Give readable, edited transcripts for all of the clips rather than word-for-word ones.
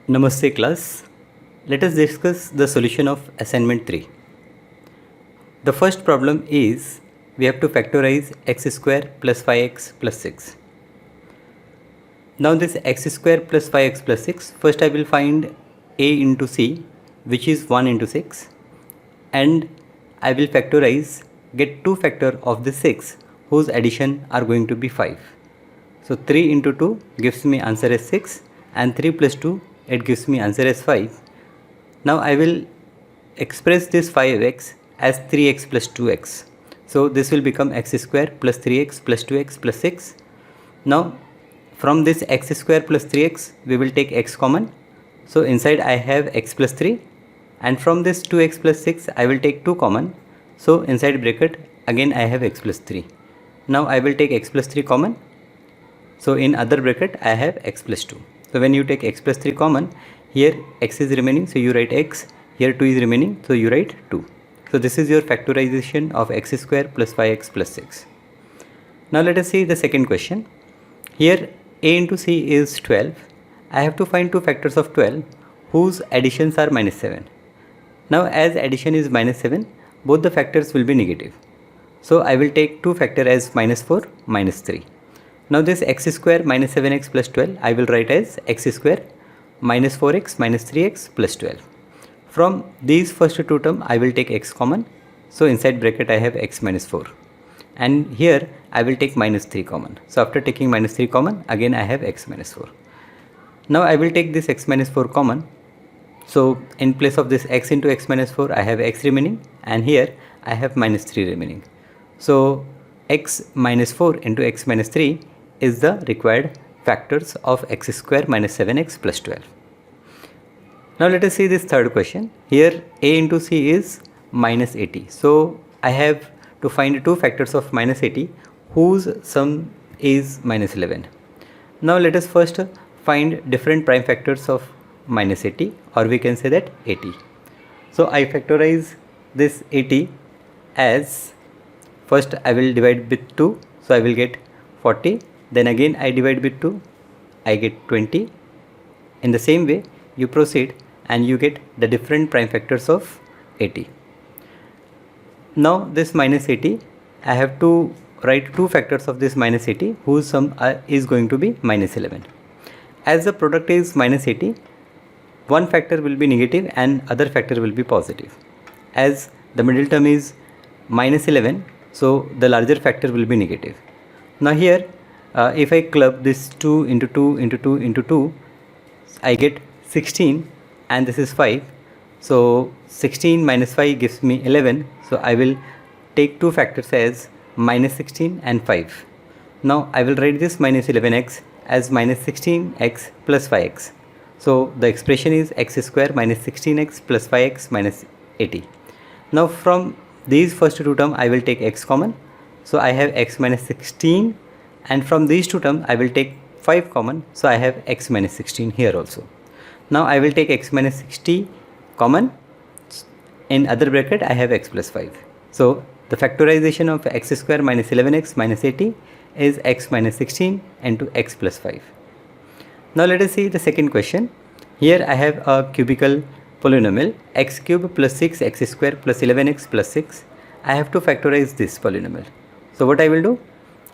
Namaste class. Let us discuss the solution of assignment 3. The first problem is we have to factorize x square plus 5x plus 6. Now this x square plus 5x plus 6, first I will find a into c, which is 1 into 6, and I will factorize, get 2 factor of the 6 whose addition are going to be 5. So 3 into 2 gives me answer as 6, and 3 plus 2, it gives me answer as 5. Now I will express this 5x as 3x plus 2x. So this will become x square plus 3x plus 2x plus 6. Now from this x square plus 3x we will take x common. So inside I have x plus 3, and from this 2x plus 6 I will take 2 common. So inside bracket again I have x plus 3. Now I will take x plus 3 common. So in other bracket I have x plus 2. So when you take x plus 3 common, here x is remaining, so you write x, here 2 is remaining, so you write 2. So this is your factorization of x square plus 5x plus 6. Now let us see the second question. Here a into c is 12. I have to find 2 factors of 12 whose additions are minus 7. Now as addition is minus 7, both the factors will be negative. So I will take 2 factor as minus 4, minus 3. Now this x square minus 7x plus 12 I will write as x square minus 4x minus 3x plus 12. From these first two terms I will take x common. So inside bracket I have x minus 4. And here I will take minus 3 common. So after taking minus 3 common, again I have x minus 4. Now I will take this x minus 4 common. So in place of this x into x minus 4 I have x remaining, and here I have minus 3 remaining. So x minus 4 into x minus 3 is the required factors of x square minus 7x plus 12. Now let us see this third question. Here a into c is minus 80. So I have to find 2 factors of minus 80 whose sum is minus 11. Now let us first find different prime factors of minus 80, or we can say that 80. So I factorize this 80 as, first I will divide with 2, so I will get 40. Then again I divide with 2, I get 20. In the same way you proceed and you get the different prime factors of 80. Now this minus 80, I have to write 2 factors of this minus 80 whose sum is going to be minus 11. As the product is minus 80, one factor will be negative and other factor will be positive. As the middle term is minus 11, so the larger factor will be negative. Now here if I club this 2 into 2 into 2 into 2, I get 16, and this is 5. So 16 minus 5 gives me 11. So I will take 2 factors as minus 16 and 5. Now I will write this minus 11x as minus 16x plus 5x. So the expression is x square minus 16x plus 5x minus 80. Now from these first two terms I will take x common. So I have x minus 16. And from these two terms I will take 5 common, so I have x minus 16 here also. Now I will take x minus 60 common. In other bracket I have x plus 5. So the factorization of x square minus 11x minus 80 is x minus 16 into x plus 5. Now let us see the second question. Here I have a cubical polynomial x cube plus 6x square plus 11x plus 6. I have to factorize this polynomial. So what I will do?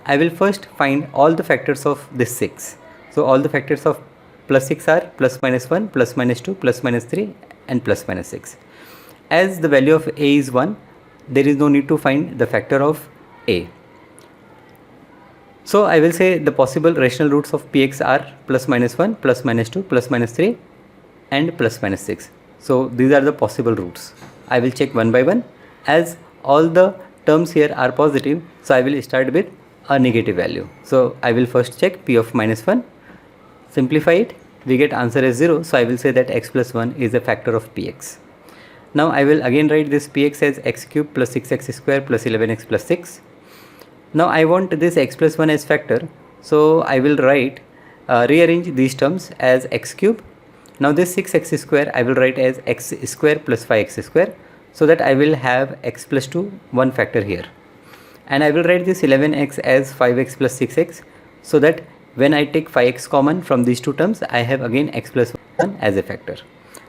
I will first find all the factors of this 6. So all the factors of plus 6 are plus minus 1, plus minus 2, plus minus 3 and plus minus 6. As the value of a is 1, there is no need to find the factor of a. So I will say the possible rational roots of px are plus minus 1, plus minus 2, plus minus 3 and plus minus 6. So these are the possible roots. I will check one by one. As all the terms here are positive, so I will start with a negative value. So I will first check p of minus 1, simplify it, we get answer as 0. So I will say that x plus 1 is a factor of px. Now I will again write this px as x cube plus 6x square plus 11x plus 6. Now I want this x plus 1 as factor, so I will write rearrange these terms as x cube. Now this 6x square I will write as x square plus 5x square, so that I will have x plus 2 one factor here. And I will write this 11x as 5x plus 6x, so that when I take 5x common from these two terms, I have again x plus 1. 1 as a factor.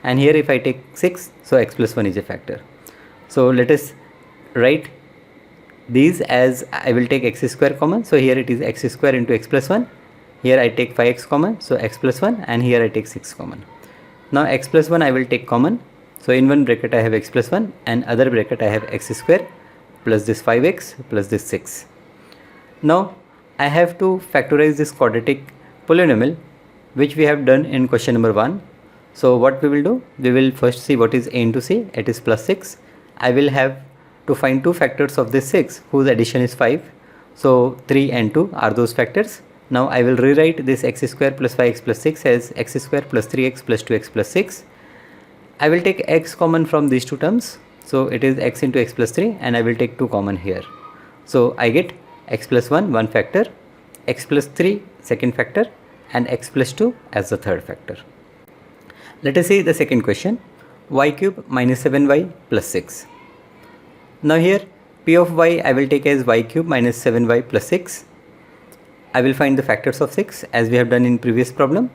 And here if I take 6, so x plus 1 is a factor. So let us write these as I will take x square common. So here it is x square into x plus 1. Here I take 5x common, so x plus 1, and here I take 6 common. Now x plus 1 I will take common. So in one bracket I have x plus 1 and other bracket I have x square plus this 5x plus this 6. Now I have to factorize this quadratic polynomial, which we have done in question number 1. So what we will do, we will first see what is a into c, it is plus 6. I will have to find two factors of this 6 whose addition is 5. So 3 and 2 are those factors. Now I will rewrite this x square plus 5x plus 6 as x square plus 3x plus 2x plus 6. I will take x common from these two terms. So it is x into x plus 3, and I will take 2 common here. So I get x plus 1 one factor, x plus 3 second factor, and x plus 2 as the third factor. Let us see the second question, y cube minus 7y plus 6. Now here p of y I will take as y cube minus 7y plus 6. I will find the factors of 6 as we have done in previous problem,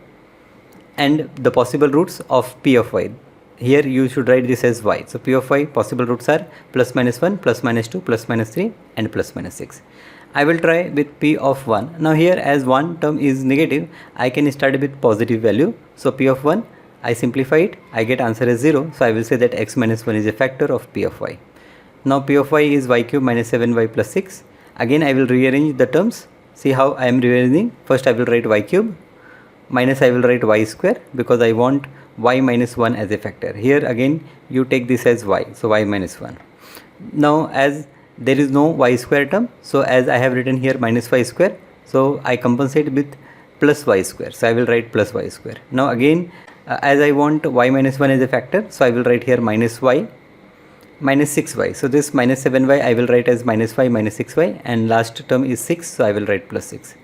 and the possible roots of p of y. Here you should write this as y. So p of y possible roots are plus minus 1, plus minus 2, plus minus 3, and plus minus 6. I will try with p of 1. Now here as one term is negative, I can start with positive value. So p of 1, I simplify it, I get answer as 0. So I will say that x minus 1 is a factor of p of y. Now p of y is y cube minus 7y plus 6. Again I will rearrange the terms. See how I am rearranging. First I will write y cube minus I will write y square because I want y minus 1 as a factor. Here again you take this as y, so y minus 1. Now as there is no y square term, so as I have written here minus y square, so I compensate with plus y square, so I will write plus y square. Now again as I want y minus 1 as a factor, so I will write here minus y minus 6y. So this minus 7y I will write as minus y minus 6y, and last term is 6, so I will write plus 6.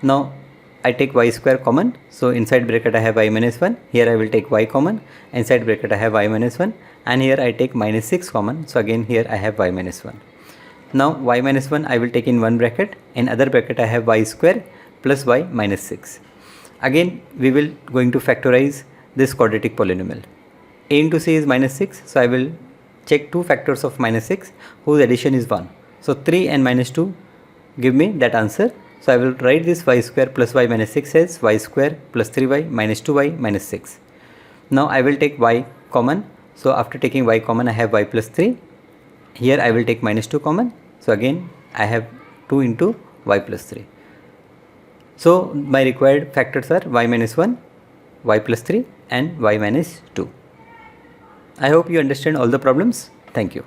Now I take y square common, so inside bracket I have y minus 1, here I will take y common, inside bracket I have y minus 1, and here I take minus 6 common, so again here I have y minus 1. Now y minus 1 I will take in one bracket, in other bracket I have y square plus y minus 6. Again we will going to factorize this quadratic polynomial. A into c is minus 6, so I will check two factors of minus 6 whose addition is 1. So 3 and minus 2 give me that answer. So I will write this y square plus y minus 6 as y square plus 3y minus 2y minus 6. Now I will take y common. So after taking y common I have y plus 3. Here I will take minus 2 common. So again I have 2 into y plus 3. So my required factors are y minus 1, y plus 3, and y minus 2. I hope you understand all the problems. Thank you.